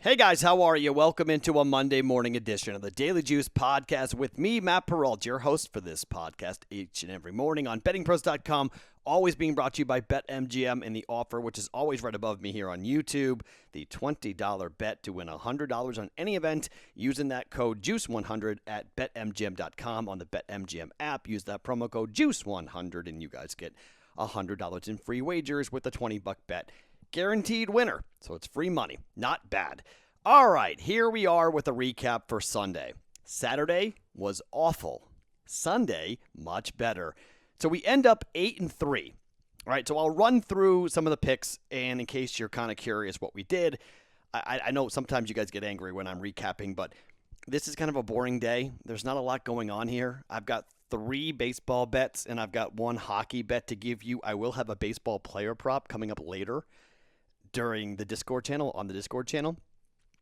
Hey guys, how are you? Welcome into a Monday morning edition of the Daily Juice podcast with me, Matt Perrault, your host for this podcast each and every morning on BettingPros.com. Always being brought to you by BetMGM and the offer, which is always right above me here on YouTube. The $20 bet to win $100 on any event using that code JUICE100 at BetMGM.com on the BetMGM app. Use that promo code JUICE100 and you guys get $100 in free wagers with a $20 bet. Guaranteed winner, so it's free money. Not bad. All right, here we are with a recap for Sunday. Saturday was awful. Sunday, much better. So we end up 8-3. All right, so I'll run through some of the picks, and in case you're kind of curious what we did, I know sometimes you guys get angry when I'm recapping, but this is kind of a boring day. There's not a lot going on here. I've got 3 baseball bets, and I've got 1 hockey bet to give you. I will have a baseball player prop coming up later during the Discord channel, on the Discord channel.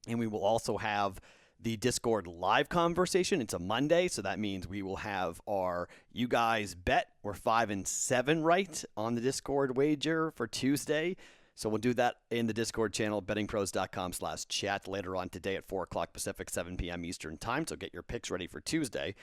And we will also have the Discord live conversation. It's a Monday, so that means we will have our You Guys Bet. We're 5-7 right on the Discord wager for Tuesday. So we'll do that in the Discord channel, bettingpros.com/chat later on today at 4 o'clock Pacific, 7 p.m. Eastern time. So get your picks ready for Tuesday.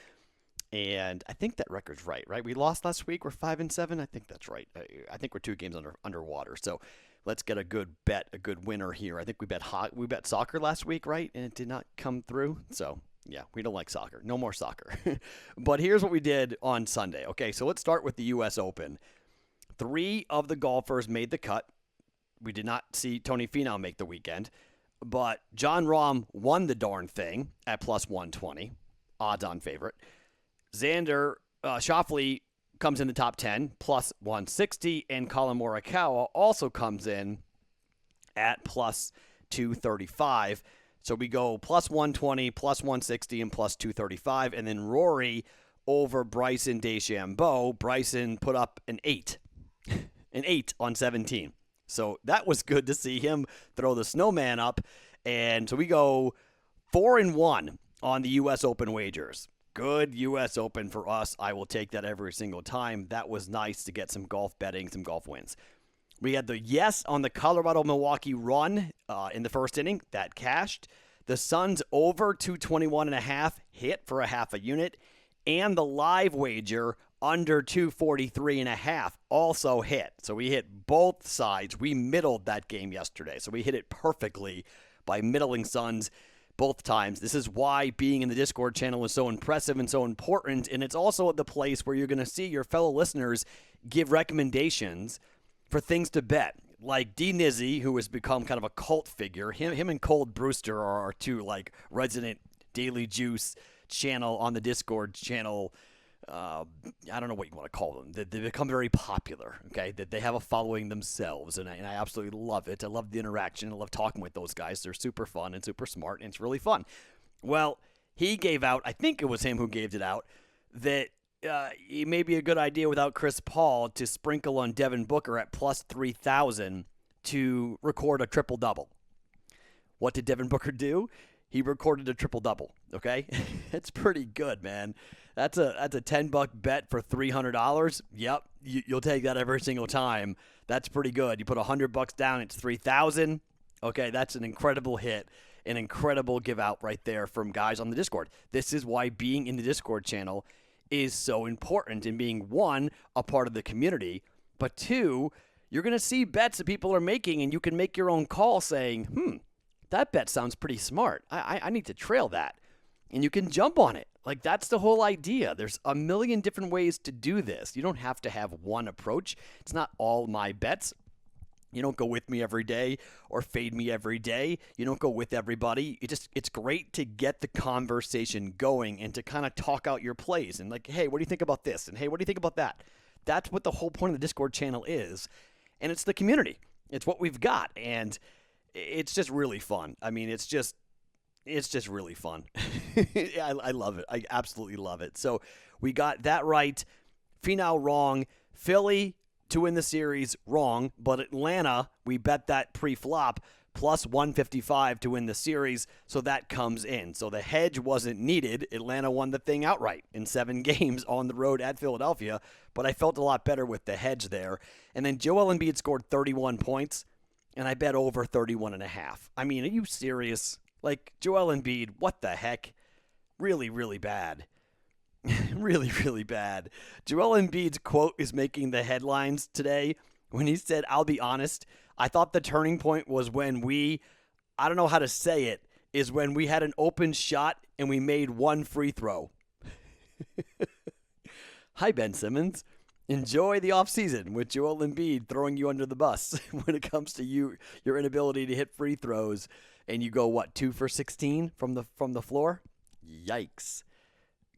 And I think that record's right? We lost last week. We're 5-7. I think that's right. I think we're 2 games underwater. So let's get a good bet, a good winner here. I think we bet soccer last week, right? And it did not come through. So, yeah, we don't like soccer. No more soccer. But here's what we did on Sunday. Okay, so let's start with the U.S. Open. 3 of the golfers made the cut. We did not see Tony Finau make the weekend. But Jon Rahm won the darn thing at plus 120. Odds-on favorite. Xander Schauffele comes in the top 10, plus 160, and Colin Morikawa also comes in at plus 235. So we go plus 120, plus 160, and plus 235, and then Rory over Bryson DeChambeau. Bryson put up an 8, an 8 on 17. So that was good to see him throw the snowman up, and so we go 4-1 on the U.S. Open wagers. Good U.S. Open for us. I will take that every single time. That was nice to get some golf betting, some golf wins. We had the yes on the Colorado-Milwaukee run in the first inning. That cashed. The Suns over 221.5 hit for a half a unit. And the live wager under 243.5 also hit. So we hit both sides. We middled that game yesterday. So we hit it perfectly by middling Suns both times. This is why being in the Discord channel is so impressive and so important, and it's also the place where you're going to see your fellow listeners give recommendations for things to bet. Like D. Nizzy, who has become kind of a cult figure. Him and Cold Brewster are our 2 resident Daily Juice channel on the Discord channel. I don't know what you want to call them. They become very popular, okay? That they have a following themselves, and I absolutely love it. I love the interaction. I love talking with those guys. They're super fun and super smart, and it's really fun. Well, he gave out, I think it was him who gave it out, that it may be a good idea without Chris Paul to sprinkle on Devin Booker at plus 3,000 to record a triple-double. What did Devin Booker do? He recorded a triple-double, okay? It's pretty good, man. That's a $10 bet for $300. Yep, you'll take that every single time. That's pretty good. You put $100 down, it's $3,000. Okay, that's an incredible hit, an incredible give out right there from guys on the Discord. This is why being in the Discord channel is so important, and being 1, a part of the community, but 2, you're going to see bets that people are making, and you can make your own call saying, that bet sounds pretty smart. I need to trail that. And you can jump on it. That's the whole idea. There's a million different ways to do this. You don't have to have one approach. It's not all my bets. You don't go with me every day or fade me every day. You don't go with everybody. It's great to get the conversation going and to kind of talk out your plays and hey, what do you think about this? And hey, what do you think about that? That's what the whole point of the Discord channel is. And it's the community. It's what we've got. And it's just really fun. I mean, it's just really fun. I love it. I absolutely love it. So we got that right. Finau wrong. Philly to win the series wrong. But Atlanta, we bet that pre-flop plus 155 to win the series. So that comes in. So the hedge wasn't needed. Atlanta won the thing outright in 7 games on the road at Philadelphia. But I felt a lot better with the hedge there. And then Joel Embiid scored 31 points. and I bet over 31.5. I mean, are you serious? Like, Joel Embiid, what the heck? Really, really bad. Really, really bad. Joel Embiid's quote is making the headlines today when he said, I'll be honest, I thought the turning point was when I don't know how to say it, is when we had an open shot and we made one free throw. Hi, Ben Simmons. Enjoy the offseason with Joel Embiid throwing you under the bus when it comes to your inability to hit free throws, and you go, 2 for 16 from the floor? Yikes.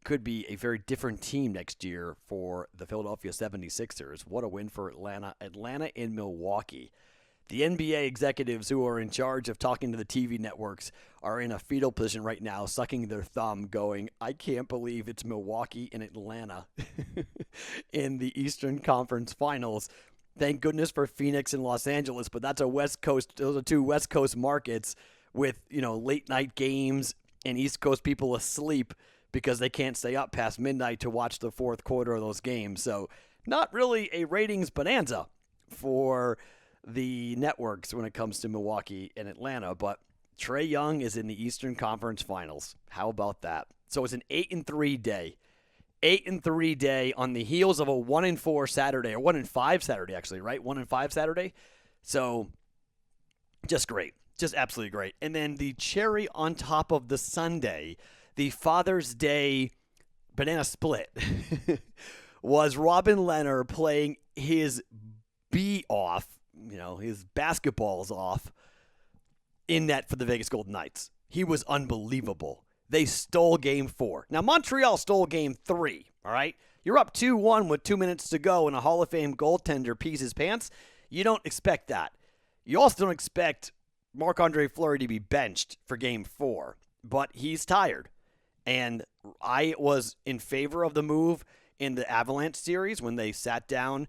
Could be a very different team next year for the Philadelphia 76ers. What a win for Atlanta. Atlanta and Milwaukee. The NBA executives who are in charge of talking to the TV networks are in a fetal position right now, sucking their thumb, going, I can't believe it's Milwaukee and Atlanta in the Eastern Conference Finals. Thank goodness for Phoenix and Los Angeles, but that's those are two West Coast markets with, late night games and East Coast people asleep because they can't stay up past midnight to watch the fourth quarter of those games. So not really a ratings bonanza for the networks when it comes to Milwaukee and Atlanta, but Trae Young is in the Eastern Conference Finals. How about that? So it's an 8-3 day. 8-3 day on the heels of a 1-4 Saturday, or 1-5 Saturday, actually, right? 1-5 Saturday. So just great. Just absolutely great. And then the cherry on top of the sundae, the Father's Day banana split, was Robin Leonard playing his B off, his basketballs off in net for the Vegas Golden Knights. He was unbelievable. They stole Game 4. Now, Montreal stole Game 3, all right? You're up 2-1 with 2 minutes to go and a Hall of Fame goaltender pees his pants. You don't expect that. You also don't expect Marc-Andre Fleury to be benched for Game 4, but he's tired. And I was in favor of the move in the Avalanche series when they sat down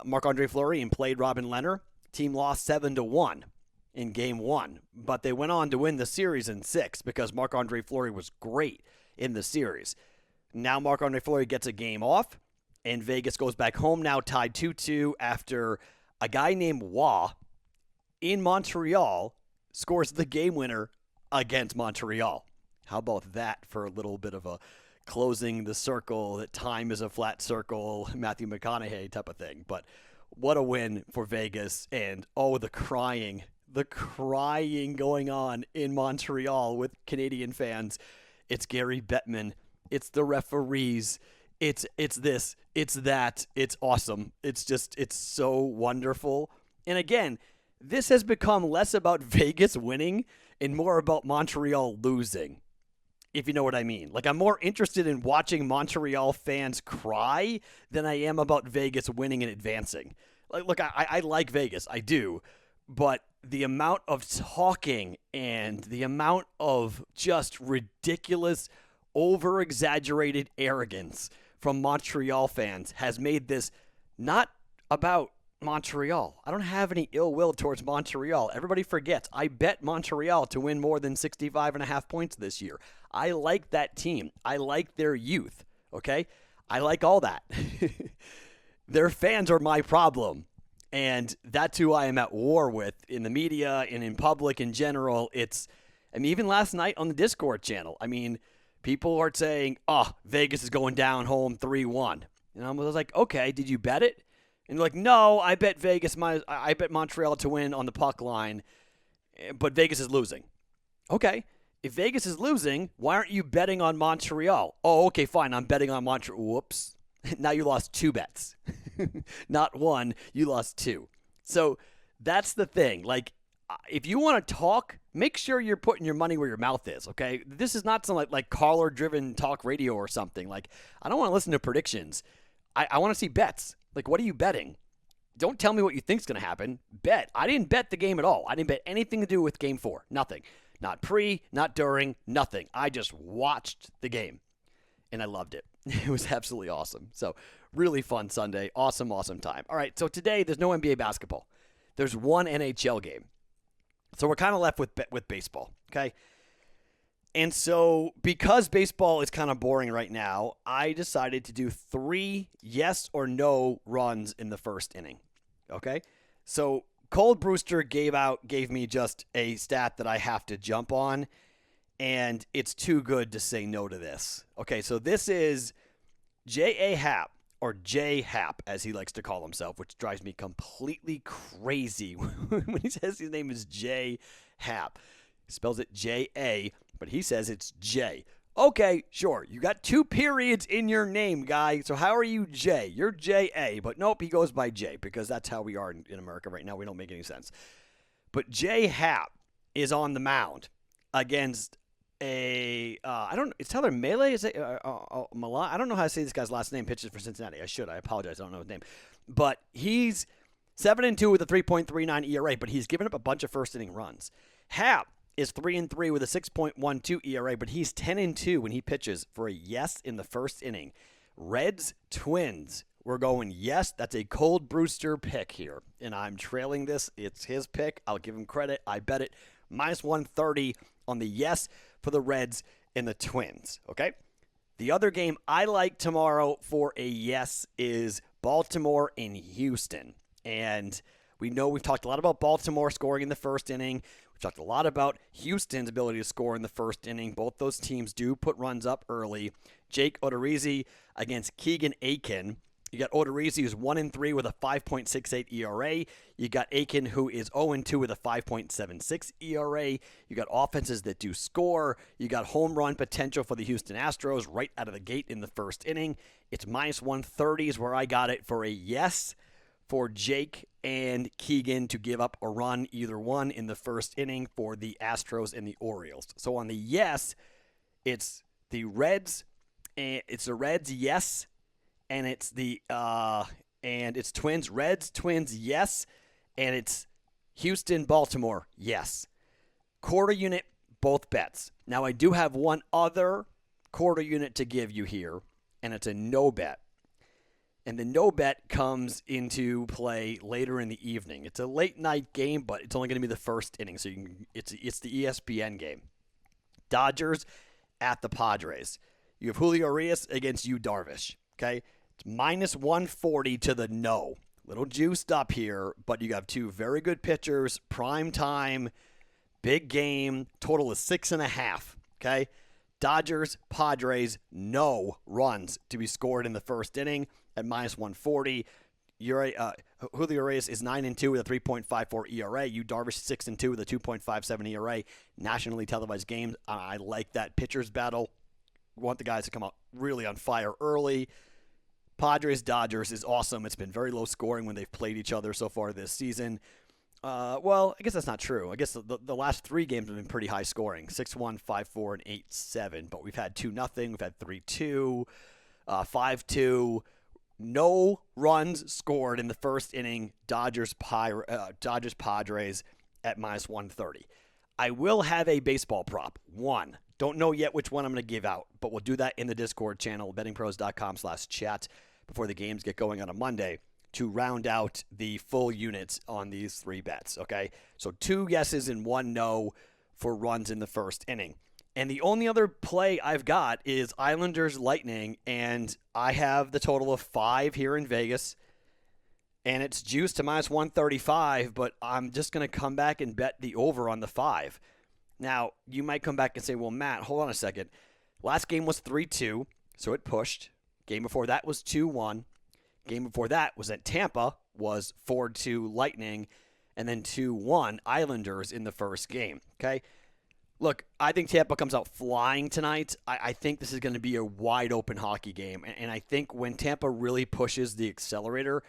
Marc-Andre Fleury and played Robin Leonard. Team lost 7-1 in Game 1, but they went on to win the series in 6 because Marc-Andre Fleury was great in the series. Now Marc-Andre Fleury gets a game off, and Vegas goes back home now tied 2-2 after a guy named Waugh in Montreal scores the game winner against Montreal. How about that for a little bit of a closing the circle, that time is a flat circle, Matthew McConaughey type of thing. But what a win for Vegas. And, the crying going on in Montreal with Canadian fans. It's Gary Bettman. It's the referees. It's this. It's that. It's awesome. It's so wonderful. And again, this has become less about Vegas winning and more about Montreal losing, if you know what I mean. Like, I'm more interested in watching Montreal fans cry than I am about Vegas winning and advancing. Like, look, I like Vegas. I do. But the amount of talking and the amount of just ridiculous, over-exaggerated arrogance from Montreal fans has made this not about Montreal. I don't have any ill will towards Montreal. Everybody forgets. I bet Montreal to win more than 65.5 points this year. I like that team. I like their youth. Okay? I like all that. Their fans are my problem. And that's who I am at war with in the media and in public in general. Even last night on the Discord channel, people are saying, Vegas is going down home 3-1. And I was like, okay, did you bet it? And they're like, no, I bet I bet Montreal to win on the puck line, but Vegas is losing. Okay, if Vegas is losing, why aren't you betting on Montreal? Oh, okay, fine, I'm betting on Montreal. Whoops. Now you lost 2 bets. Not 1, you lost 2. So that's the thing. Like, if you want to talk, make sure you're putting your money where your mouth is, okay? This is not some like caller-driven talk radio or something. Like, I don't want to listen to predictions. I want to see bets. Like, what are you betting? Don't tell me what you think's going to happen. Bet. I didn't bet the game at all. I didn't bet anything to do with Game 4. Nothing. Not pre, not during, nothing. I just watched the game, and I loved it. It was absolutely awesome. So, really fun Sunday. Awesome, awesome time. All right, so today there's no NBA basketball. There's one NHL game. So we're kind of left with baseball, okay? And so because baseball is kind of boring right now, I decided to do 3 yes or no runs in the first inning, okay? So Cold Brewster gave me just a stat that I have to jump on, and it's too good to say no to this. Okay, so this is J.A. Happ, or J. Happ, as he likes to call himself, which drives me completely crazy when he says his name is J. Happ. He spells it J-A, but he says it's J. Okay, sure, you got 2 periods in your name, guy, so how are you J? You're J-A, but nope, he goes by J, because that's how we are in America right now. We don't make any sense. But J. Happ is on the mound against it's Tyler Melee. Is it Milan? I don't know how to say this guy's last name. Pitches for Cincinnati. I apologize. I don't know his name. But he's 7-2 with a 3.39 ERA, but he's given up a bunch of first inning runs. Happ is 3-3 with a 6.12 ERA, but he's 10-2 when he pitches for a yes in the first inning. Reds, Twins. We're going yes. That's a Cold Brewster pick here, and I'm trailing this. It's his pick. I'll give him credit. I bet it -130 on the yes for the Reds and the Twins. Okay. The other game I like tomorrow for a yes is Baltimore and Houston, and we know we've talked a lot about Baltimore scoring in the first inning. We've talked a lot about Houston's ability to score in the first inning. Both those teams do put runs up early. Jake Odorizzi against Keegan Aiken. You got Odorizzi, who's 1-3 with a 5.68 ERA. You got Aiken, who is 0-2 with a 5.76 ERA. You got offenses that do score. You got home run potential for the Houston Astros right out of the gate in the first inning. It's -130 is where I got it for a yes for Jake and Keegan to give up a run, either one, in the first inning for the Astros and the Orioles. So on the yes, it's the Reds, and it's the Reds yes, and it's it's Twins, Reds, Twins yes, and it's Houston, Baltimore yes. Quarter unit, both bets. Now I do have one other quarter unit to give you here, and it's a no bet. And the no bet comes into play later in the evening. It's a late night game, but it's only going to be the first inning, so it's the ESPN game. Dodgers at the Padres. You have Julio Urias against Yu Darvish. Okay, it's -140 to the no. Little juiced up here, but you have 2 very good pitchers, prime time, big game. Total is 6.5. Okay, Dodgers, Padres, no runs to be scored in the first inning at -140. Julio Urias is 9-2 with a 3.54 ERA. Yu Darvish 6-2 with a 2.57 ERA. Nationally televised games. I like that pitchers battle. Want the guys to come out really on fire early. Padres Dodgers is awesome. It's been very low scoring when they've played each other so far this season. Well, I guess that's not true. I guess the last 3 games have been pretty high scoring. 6-1, 5-4, and 8-7. But we've had 2-0. We've had 3-2, 5-2. No runs scored in the first inning. Dodgers Padres at -130. I will have a baseball prop. One. Don't know yet which one I'm going to give out, but we'll do that in the Discord channel, bettingpros.com/chat, before the games get going on a Monday to round out the full units on these 3 bets, okay? So 2 yeses and 1 no for runs in the first inning. And the only other play I've got is Islanders Lightning, and I have the total of 5 here in Vegas, and it's juiced to -135, but I'm just going to come back and bet the over on the 5. Now, you might come back and say, well, Matt, hold on a second. Last game was 3-2, so it pushed. Game before that was 2-1. Game before that was at Tampa, was 4-2 Lightning, and then 2-1 Islanders in the first game, okay? Look, I think Tampa comes out flying tonight. I think this is going to be a wide-open hockey game, and I think when Tampa really pushes the accelerator,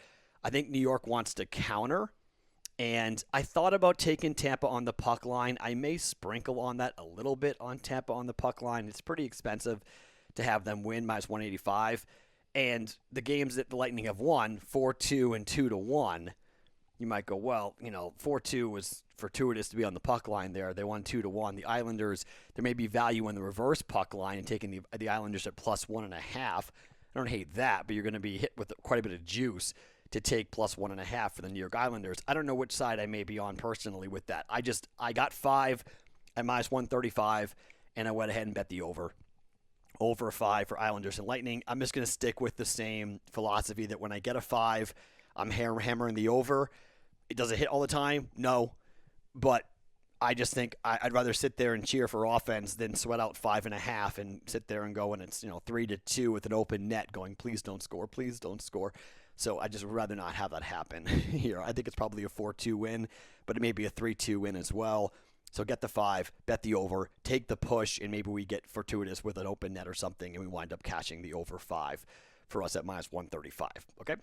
I think New York wants to counter. And I thought about taking Tampa on the puck line. I may sprinkle on that a little bit on Tampa on the puck line. It's pretty expensive to have them win -185. And the games that the Lightning have won, 4-2 and 2-1, you might go, well, 4-2 was fortuitous to be on the puck line there. They won 2-1. The Islanders, there may be value in the reverse puck line and taking the Islanders at +1.5. I don't hate that, but you're going to be hit with quite a bit of juice to take +1.5 for the New York Islanders. I don't know which side I may be on personally with that. I got 5 at -135, and I went ahead and bet the over. Over 5 for Islanders and Lightning. I'm just going to stick with the same philosophy that when I get a 5, I'm hammering the over. Does it hit all the time? No. But I just think I'd rather sit there and cheer for offense than sweat out 5.5 and sit there and go and it's 3-2 with an open net going, please don't score, please don't score. So I just would rather not have that happen here. I think it's probably a 4-2 win, but it may be a 3-2 win as well. So get the 5, bet the over, take the push, and maybe we get fortuitous with an open net or something, and we wind up cashing the over 5 for us at minus 135. Okay,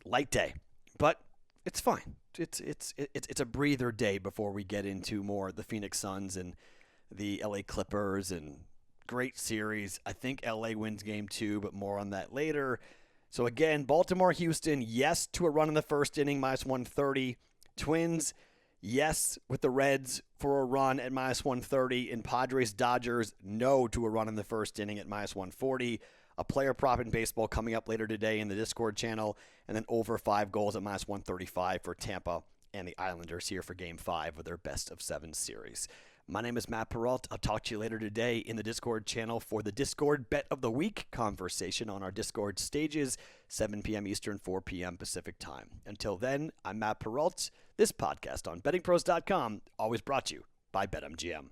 light day, but it's fine. It's a breather day before we get into more the Phoenix Suns and the LA Clippers and great series. I think LA wins game 2, but more on that later. So again, Baltimore, Houston, yes to a run in the first inning, minus 130. Twins, yes with the Reds for a run at minus 130. And Padres, Dodgers, no to a run in the first inning at minus 140. A player prop in baseball coming up later today in the Discord channel. And then over 5 goals at minus 135 for Tampa and the Islanders here for game 5 of their best of 7 series. My name is Matt Perrault. I'll talk to you later today in the Discord channel for the Discord Bet of the Week conversation on our Discord stages, 7 p.m. Eastern, 4 p.m. Pacific time. Until then, I'm Matt Perrault. This podcast on BettingPros.com, always brought to you by BetMGM.